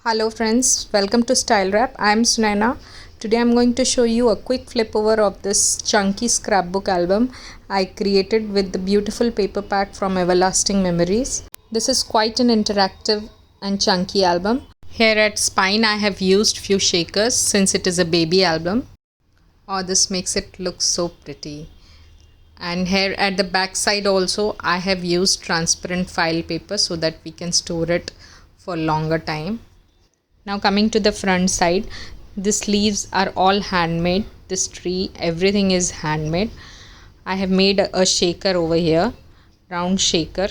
Hello friends, welcome to Style Wrap. I am Sunaina. Today I am going to show you a quick flip over of this chunky scrapbook album I created with the beautiful paper pack from Everlasting Memories. This is quite an interactive and chunky album. Here at spine I have used few shakers since it is a baby album. Oh, this makes it look so pretty. And here at the back side also I have used transparent file paper so that we can store it for longer time. Now coming to the front side, the sleeves are all handmade. This tree, everything is handmade. I have made a shaker over here, round shaker.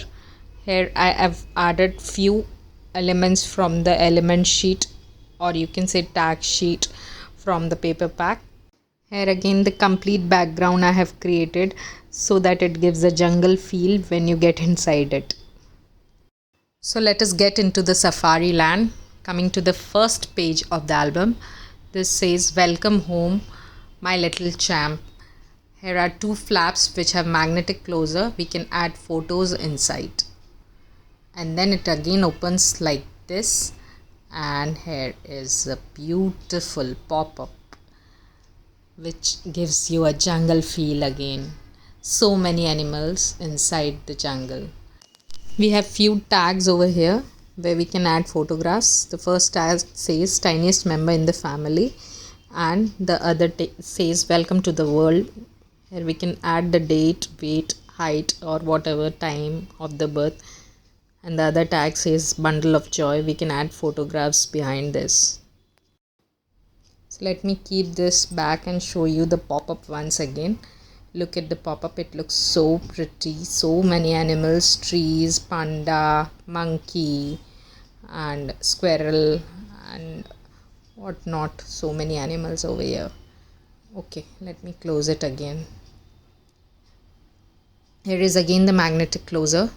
Here I have added few elements from the element sheet, or you can say tag sheet from the paper pack. Here again the complete background I have created so that it gives a jungle feel when you get inside it. So let us get into the safari land. Coming to the first page of the album, this says welcome home my little champ. Here are two flaps which have magnetic closure. We can add photos inside, and then it again opens like this, and here is a beautiful pop-up which gives you a jungle feel again. So many animals inside the jungle. We have few tags over here where we can add photographs. The first tag says tiniest member in the family, and the other says welcome to the world. Here we can add the date, weight, height, or whatever time of the birth, and the other tag says bundle of joy. We can add photographs behind this. So let me keep this back and show you the pop-up once again. Look at the pop-up, it looks so pretty. So many animals, trees, panda, monkey, and squirrel, and whatnot. So many animals over here. Okay, let me close it again. Here is again the magnetic closure.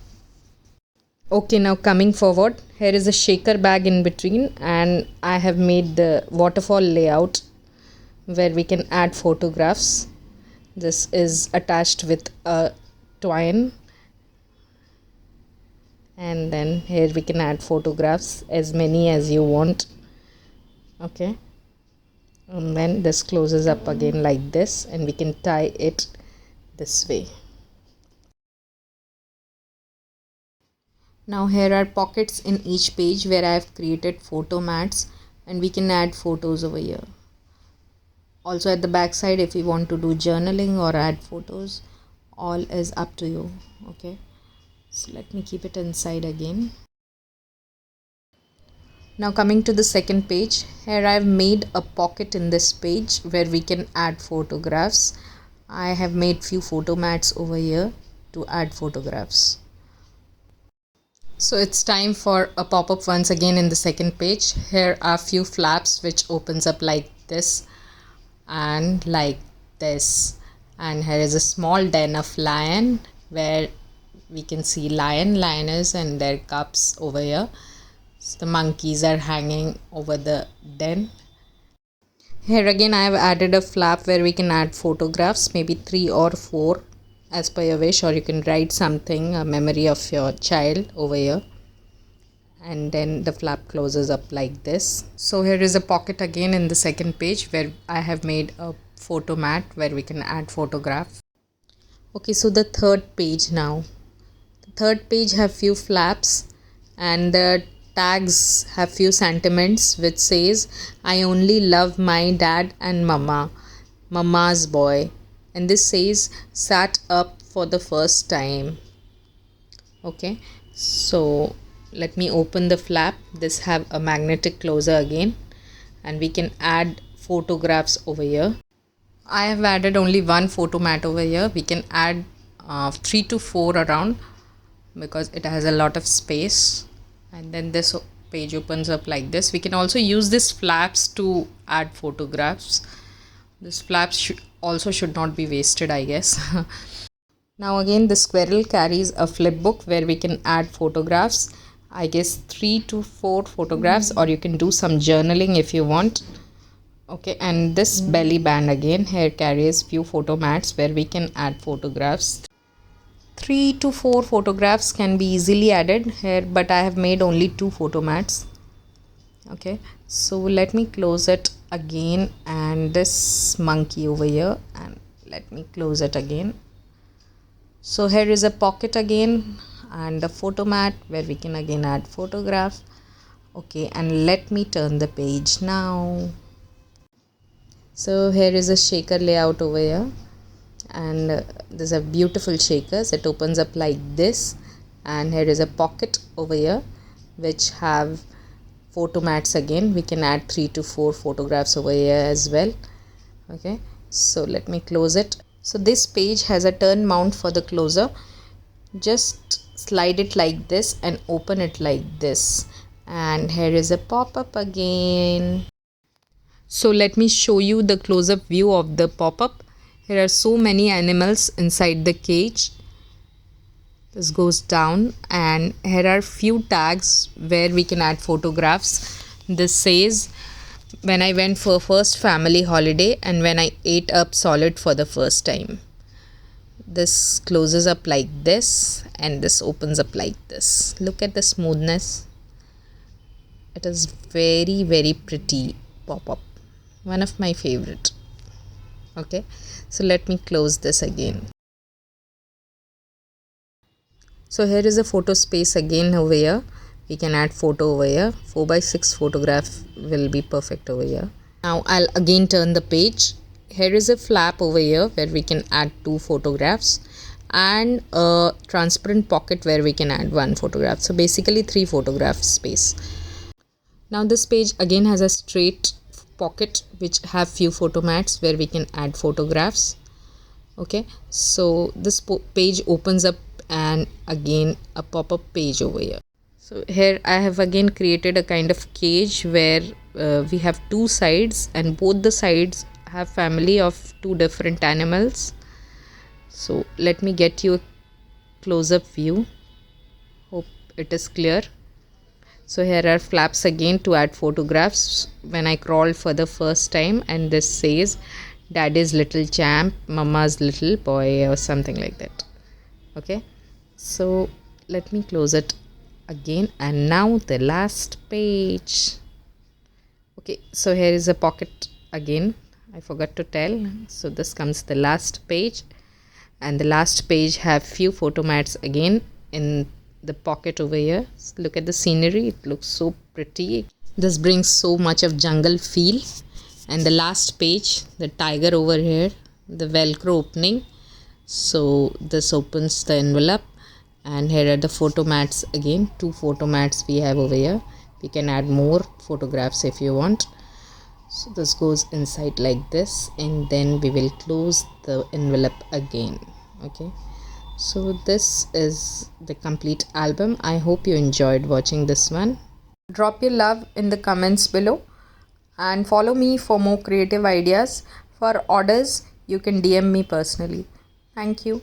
Okay, now coming forward, here is a shaker bag in between, and I have made the waterfall layout where we can add photographs. This is attached with a twine, and then here we can add photographs, as many as you want. Okay, and then this closes up again like this, and we can tie it this way. Now here are pockets in each page where I have created photo mats, and we can add photos over here. Also at the back side, if you want to do journaling or add photos, all is up to you. Okay, so let me keep it inside again. Now coming to the second page, here I have made a pocket in this page where we can add photographs. I have made few photo mats over here to add photographs. So it's time for a pop-up once again in the second page. Here are few flaps which opens up like this and like this, and here is a small den of lion where we can see lion, lioness, and their cubs over here. So the monkeys are hanging over the den. Here again I have added a flap where we can add photographs, maybe 3 or 4 as per your wish, or you can write something, a memory of your child over here, and then the flap closes up like this. So here is a pocket again in the second page where I have made a photo mat where we can add photographs. Okay, so the third page now. The third page have few flaps, and the tags have few sentiments which says I only love my dad and mama's boy, and this says sat up for the first time. Okay, so let me open the flap. This have a magnetic closure again, and we can add photographs over here. I have added only one photo mat over here. We can add 3 to 4 around because it has a lot of space, and then this page opens up like this. We can also use this flaps to add photographs. This flaps also should not be wasted, I guess. Now again the squirrel carries a flip book where we can add photographs. I guess 3 to 4 photographs, or you can do some journaling if you want. Okay, and this belly band again here carries few photo mats where we can add photographs. 3 to 4 photographs can be easily added here, but I have made only 2 photo mats. Okay, so let me close it again, and this monkey over here, and let me close it again. So here is a pocket again, and a photo mat where we can again add photograph. Okay, and let me turn the page now. So here is a shaker layout over here, and there's a beautiful shakers. It opens up like this, and here is a pocket over here which have photo mats again. We can add 3 to 4 photographs over here as well. Okay, so let me close it. So this page has a turn mount for the closer. Just slide it like this and open it like this, and here is a pop-up again. So let me show you the close-up view of the pop-up. Here are so many animals inside the cage. This goes down, and here are few tags where we can add photographs. This says when I went for first family holiday and when I ate up solid for the first time. This closes up like this, and this opens up like this. Look at the smoothness. It is very pretty pop-up, one of my favorite. Okay, so let me close this again. So here is a photo space again over here. We can add photo over here. 4x6 photograph will be perfect over here. Now I'll again turn the page. Here is a flap over here where we can add 2 photographs, and a transparent pocket where we can add 1 photograph. So basically 3 photograph space. Now this page again has a straight pocket which have few photo mats where we can add photographs. Okay, so this page opens up, and again a pop-up page over here. So here I have again created a kind of cage where we have 2 sides, and both the sides have family of 2 different animals. So let me get you a close-up view. Hope it is clear. So here are flaps again to add photographs when I crawled for the first time, and this says daddy's little champ, mama's little boy, or something like that. Okay, so let me close it again, and now the last page. Okay, so here is a pocket again, I forgot to tell. So this comes the last page, and the last page have few photo mats again in the pocket over here. Look at the scenery, it looks so pretty. This brings so much of jungle feel. And the last page, the tiger over here, the velcro opening. So this opens the envelope, and here are the photo mats again. 2 photo mats we have over here. We can add more photographs if you want. So this goes inside like this, and then we will close the envelope again. Okay, so this is the complete album. I hope you enjoyed watching this one. Drop your love in the comments below, and follow me for more creative ideas. For orders, you can DM me personally. Thank you.